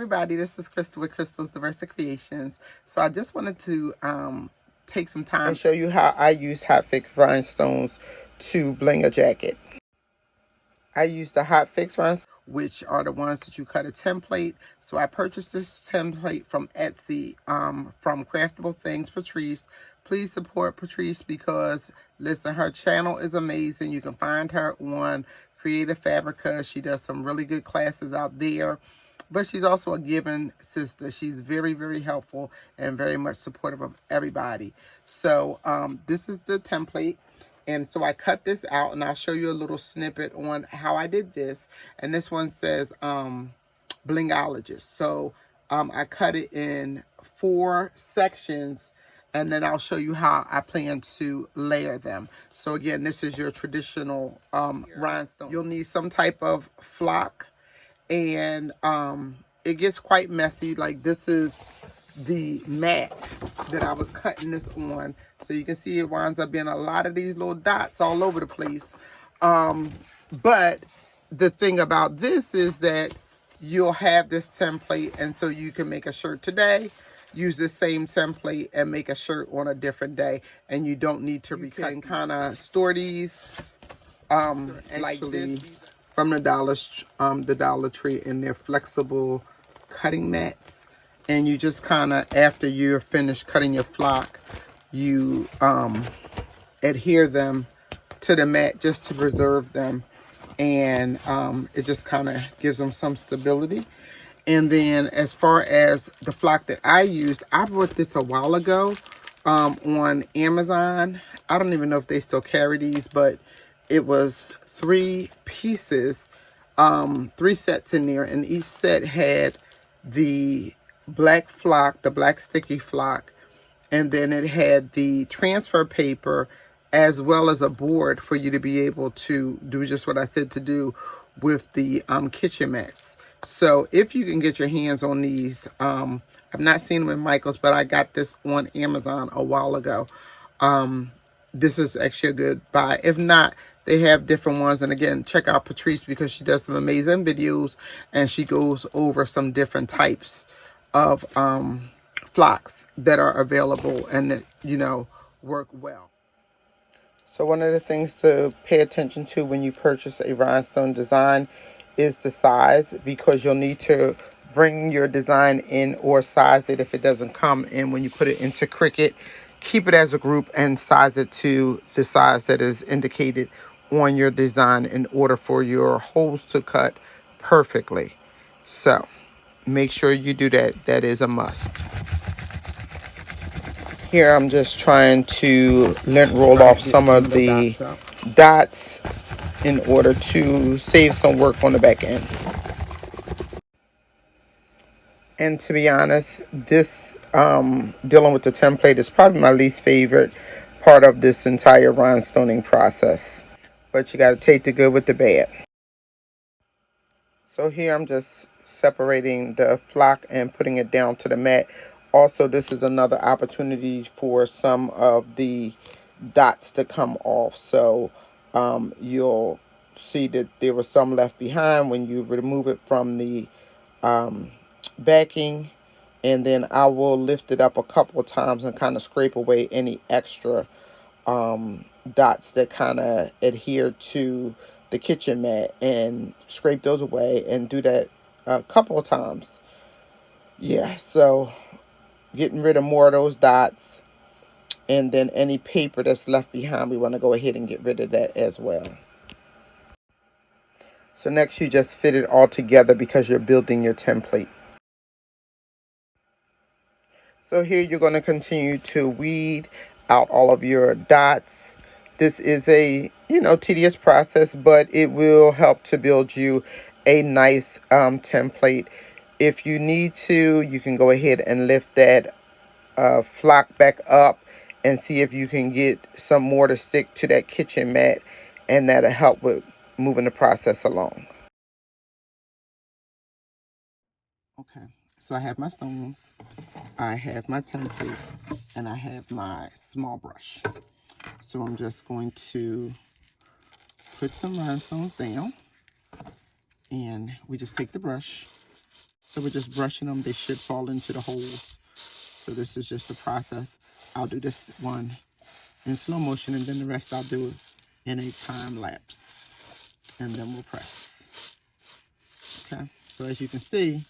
everybody, this is Crystal with CrystalsDiversiCreations. So I just wanted to take some time and show you how I use Hotfix Rhinestones to bling a jacket. I use the Hotfix Rhinestones, which are the ones that you cut a template. So I purchased this template from Etsy, from Craftable Things Patrice. Please support Patrice because, listen, her channel is amazing. You can find her on Creative Fabrica. She does some really good classes out there. But she's also a giving sister. She's very, very helpful and very much supportive of everybody. So this is the template. And so I cut this out, and I'll show you a little snippet on how I did this. And this one says Blingologist. So I cut it in 4 sections, and then I'll show you how I plan to layer them. So again, this is your traditional rhinestone. You'll need some type of flock, and it gets quite messy. Like, this is the mat that I was cutting this on, so you can see it winds up being a lot of these little dots all over the place. But the thing about this is that you'll have this template, and so you can make a shirt today, use this same template and make a shirt on a different day, and you don't need to recut. You can kind of store these like this from the Dollar Tree, and they're flexible cutting mats. And you just kind of, after you're finished cutting your flock, you adhere them to the mat just to preserve them. And it just kind of gives them some stability. And then as far as the flock that I used, I bought this a while ago on Amazon. I don't even know if they still carry these, but it was 3 pieces, 3 sets in there. And each set had the black flock, the black sticky flock, and then it had the transfer paper as well as a board for you to be able to do just what I said to do with the kitchen mats. So if you can get your hands on these, I've not seen them in Michael's, but I got this on Amazon a while ago. This is actually a good buy. If not, they have different ones. And again, check out Patrice because she does some amazing videos, and she goes over some different types of flocks that are available and that, you know, work well. So one of the things to pay attention to when you purchase a rhinestone design is the size, because you'll need to bring your design in or size it if it doesn't come in when you put it into Cricut. Keep it as a group and size it to the size that is indicated on your design in order for your holes to cut perfectly. So make sure you do that. That is a must. Here I'm just trying to lint roll off some of the dots in order to save some work on the back end. And to be honest, this dealing with the template is probably my least favorite part of this entire rhinestoning process. But you got to take the good with the bad. So here I'm just separating the flock and putting it down to the mat. Also, this is another opportunity for some of the dots to come off. So you'll see that there was some left behind when you remove it from the backing. And then I will lift it up a couple of times and kind of scrape away any extra dots that kind of adhere to the kitchen mat, and scrape those away, and do that a couple of times. Yeah, so getting rid of more of those dots, and then any paper that's left behind, we want to go ahead and get rid of that as well. So next you just fit it all together because you're building your template. So here you're going to continue to weed out all of your dots. This is a, tedious process, but it will help to build you a nice template. If you need to, you can go ahead and lift that flock back up and see if you can get some more to stick to that kitchen mat, and that'll help with moving the process along. Okay, so I have my stones, I have my template, and I have my small brush. So I'm just going to put some rhinestones down, and we just take the brush So we're just brushing them. They should fall into the holes. So this is just the process. I'll do this one in slow motion, and then the rest I'll do in a time lapse. And then we'll press. Okay, so as you can see,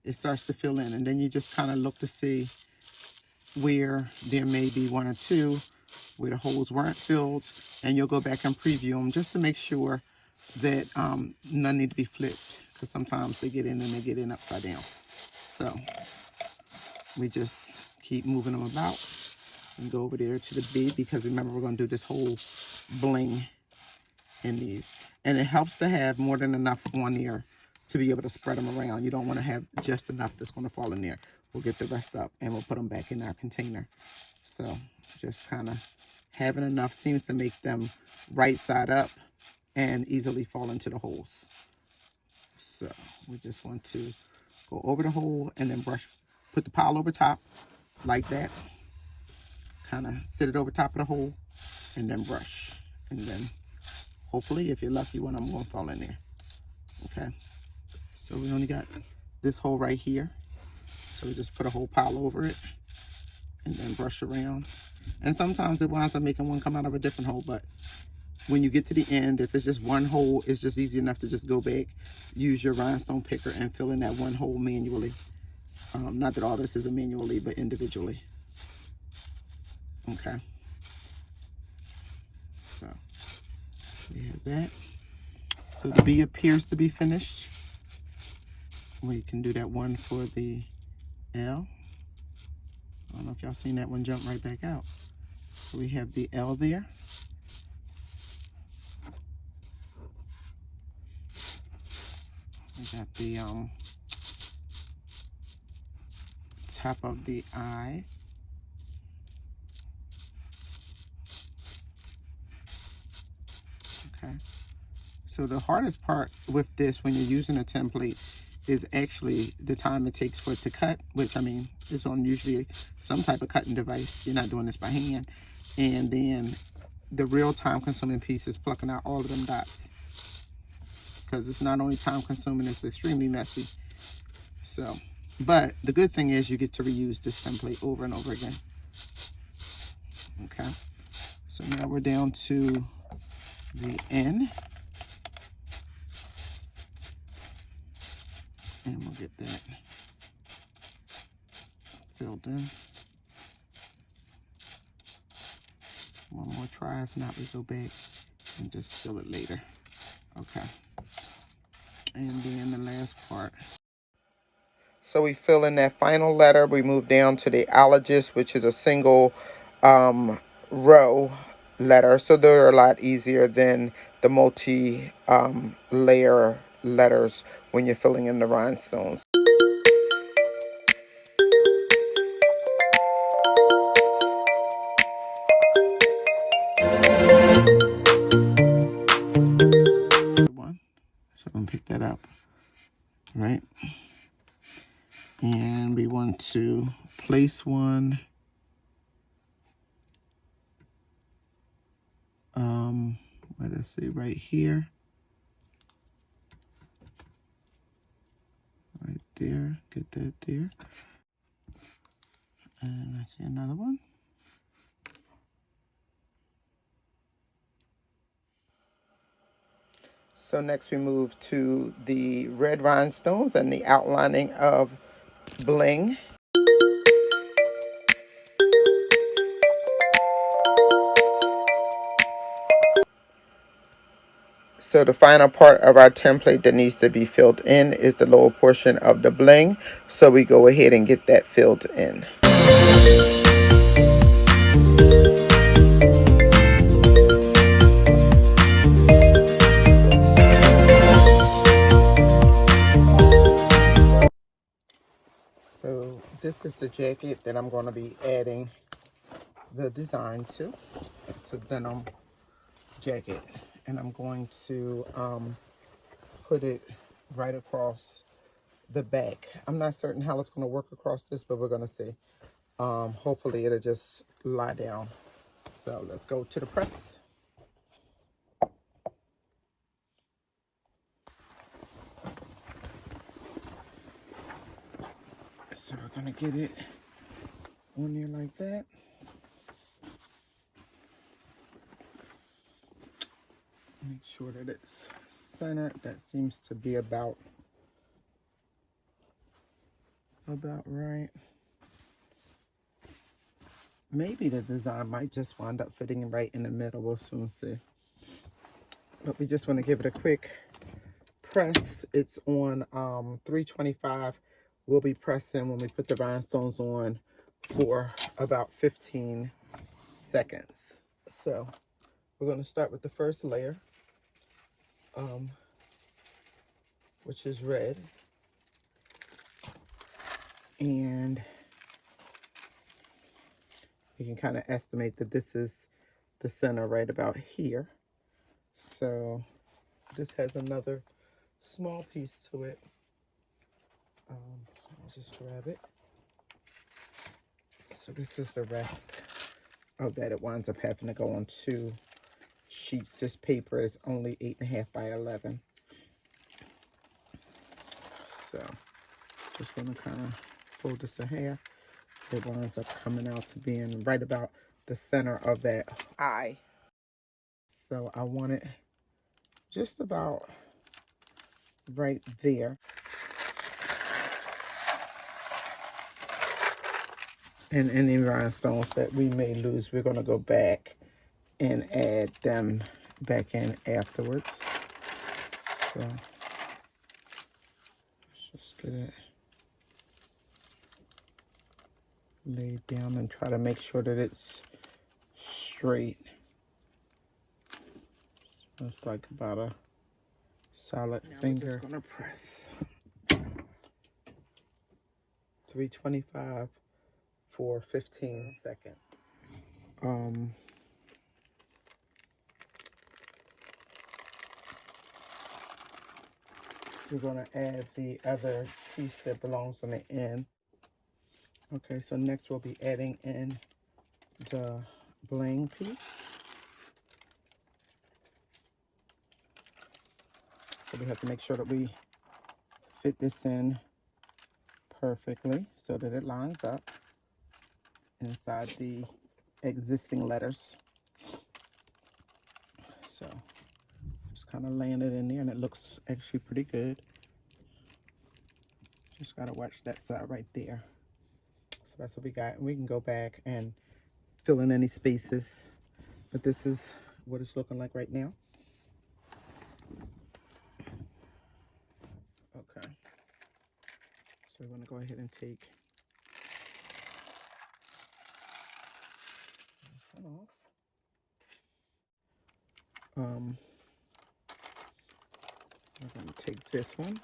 it starts to fill in. And then you just kind of look to see where there may be one or two where the holes weren't filled. And you'll go back and preview them just to make sure that none need to be flipped. Because sometimes they get in and they get in upside down. So we just keep moving them about and go over there to the bead, because remember we're going to do this whole bling in these. And it helps to have more than enough on there to be able to spread them around. You don't want to have just enough that's going to fall in there. We'll get the rest up and we'll put them back in our container. So just kind of having enough seems to make them right side up and easily fall into the holes. So we just want to go over the hole and then brush, put the pile over top like that. Kind of sit it over top of the hole and then brush. And then hopefully, if you're lucky, one of them won't fall in there. Okay. So we only got this hole right here. So we just put a whole pile over it and then brush around. And sometimes it winds up making one come out of a different hole, but when you get to the end, if it's just one hole, it's just easy enough to just go back, use your rhinestone picker and fill in that one hole manually. Not that all this is manually, but individually. Okay. So we have that. So the B appears to be finished. We can do that one for the L. I don't know if y'all seen that one jump right back out. So we have the L there. We got the top of the I. Okay. So the hardest part with this when you're using a template is actually the time it takes for it to cut, which I mean, it's on usually some type of cutting device. You're not doing this by hand. And then the real time consuming piece is plucking out all of them dots. Because it's not only time consuming, it's extremely messy. So, but the good thing is you get to reuse this template over and over again. Okay. So now we're down to the N. And we'll get that filled in. One more try. If not, we go back and just fill it later. Okay. And then the last part. So we fill in that final letter. We move down to the allergist, which is a single row letter. So they're a lot easier than the multi-layer letters when you're filling in the rhinestones. So I'm going to pick that up, right? And we want to place one let's see, right here. Right there. Get that there. And I see another one. So next we move to the red rhinestones and the outlining of Bling. So the final part of our template that needs to be filled in is the lower portion of the Bling. So we go ahead and get that filled in. So this is the jacket that I'm going to be adding the design to. It's a denim jacket, and I'm going to put it right across the back. I'm not certain how it's going to work across this, but we're going to see. Hopefully it'll just lie down. So let's go to the press. kind of get it on there like that. Make sure that it's centered. That seems to be about right. Maybe the design might just wind up fitting right in the middle. We'll soon see. But we just want to give it a quick press. It's on 325. We'll be pressing when we put the rhinestones on for about 15 seconds. So we're going to start with the first layer, which is red. And you can kind of estimate that this is the center right about here. So this has another small piece to it. I'll just grab it. So this is the rest of that. It winds up having to go on 2 sheets. This paper is only 8.5 by 11. So just gonna kind of fold this a hair. It winds up coming out to being right about the center of that eye. So I want it just about right there. And any rhinestones that we may lose, we're gonna go back and add them back in afterwards. So let's just get it laid down and try to make sure that it's straight. It's like about a solid finger. We're just gonna press 325 for 15 seconds. We're gonna add the other piece that belongs on the end. Okay, so next we'll be adding in the bling piece. So we have to make sure that we fit this in perfectly so that it lines up inside the existing letters. So just kind of laying it in there, and it looks actually pretty good. Just gotta watch that side right there. So that's what we got, and we can go back and fill in any spaces, but this is what it's looking like right now. Okay, so we're going to go ahead and take this one off. We're going to take this one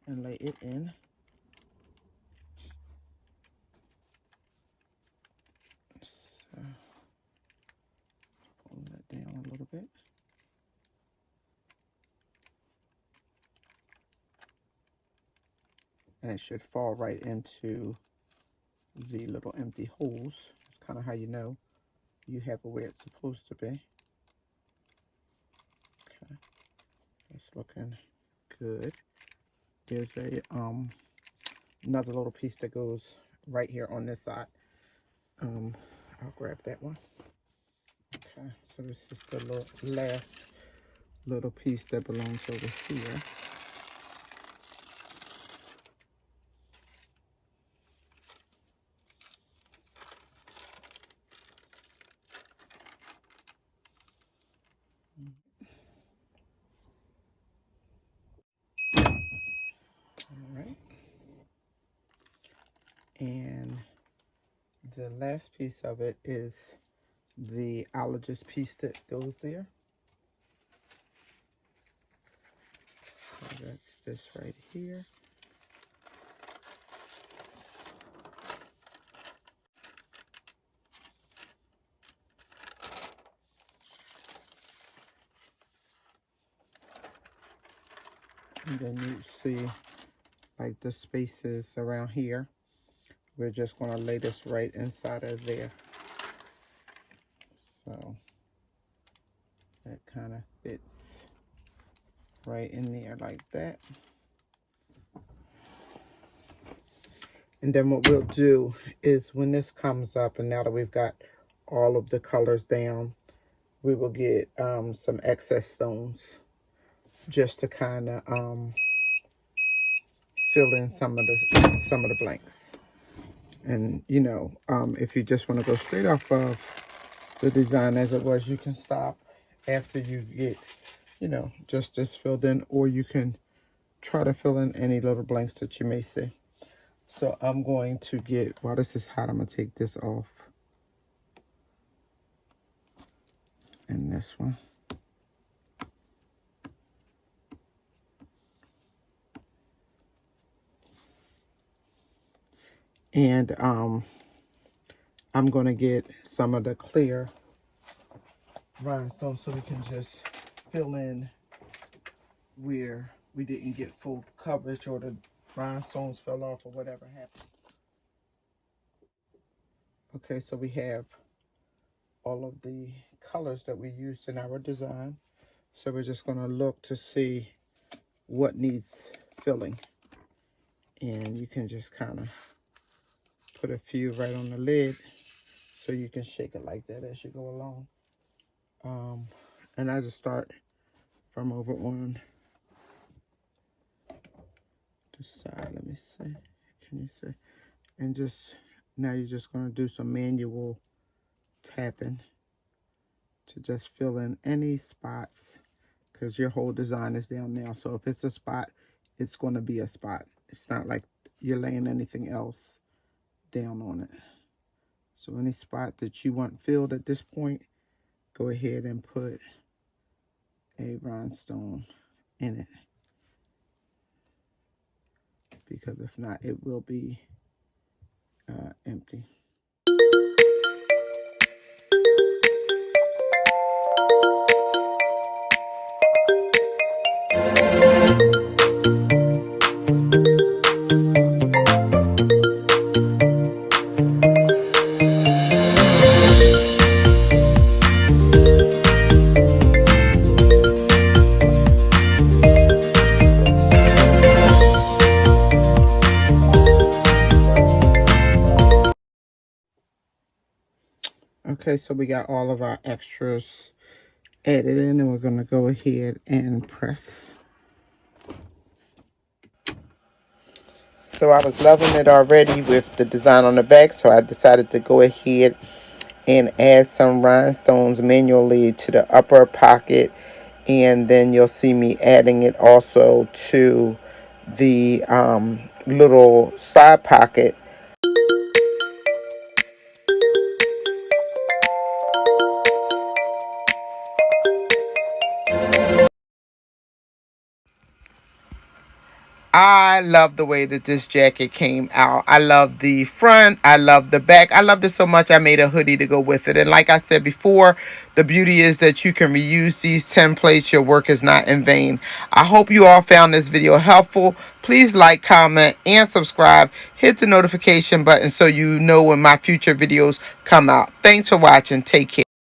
and lay it in. So pull that down a little bit. And it should fall right into the little empty holes. It's kind of how you know you have it where it's supposed to be. Okay, it's looking good. There's a another little piece that goes right here on this side. I'll grab that one. Okay, so this is the last little piece that belongs over here. All right. And the last piece of it is the ologist piece that goes there. So that's this right here. And then you see like the spaces around here. We're just going to lay this right inside of there. So that kind of fits right in there like that. And then what we'll do is when this comes up, and now that we've got all of the colors down, we will get some excess stones just to kind of fill in some of the blanks. And you know, if you just want to go straight off of the design as it was, you can stop after you get, you know, just this filled in, or you can try to fill in any little blanks that you may see. So I'm going to get, while this is hot, I'm going to take this off. And this one. And I'm going to get some of the clear rhinestones so we can just fill in where we didn't get full coverage or the rhinestones fell off or whatever happened. Okay, so we have all of the colors that we used in our design. So we're just going to look to see what needs filling. And you can just kind of put a few right on the lid so you can shake it like that as you go along. And I just start from over on the side. Let me see. Can you see? And just now you're just going to do some manual tapping to just fill in any spots, because your whole design is down now. So if it's a spot, it's going to be a spot. It's not like you're laying anything else down on it. So any spot that you want filled at this point, go ahead and put a rhinestone in it, because if not, it will be empty. Okay, so we got all of our extras added in, and we're going to go ahead and press. So I was loving it already with the design on the back, so I decided to go ahead and add some rhinestones manually to the upper pocket, and then you'll see me adding it also to the little side pocket. I love the way that this jacket came out. I love the front. I love the back. I loved it so much I made a hoodie to go with it. And like I said before, the beauty is that you can reuse these templates. Your work is not in vain. I hope you all found this video helpful. Please like, comment, and subscribe. Hit the notification button so you know when my future videos come out. Thanks for watching. Take care.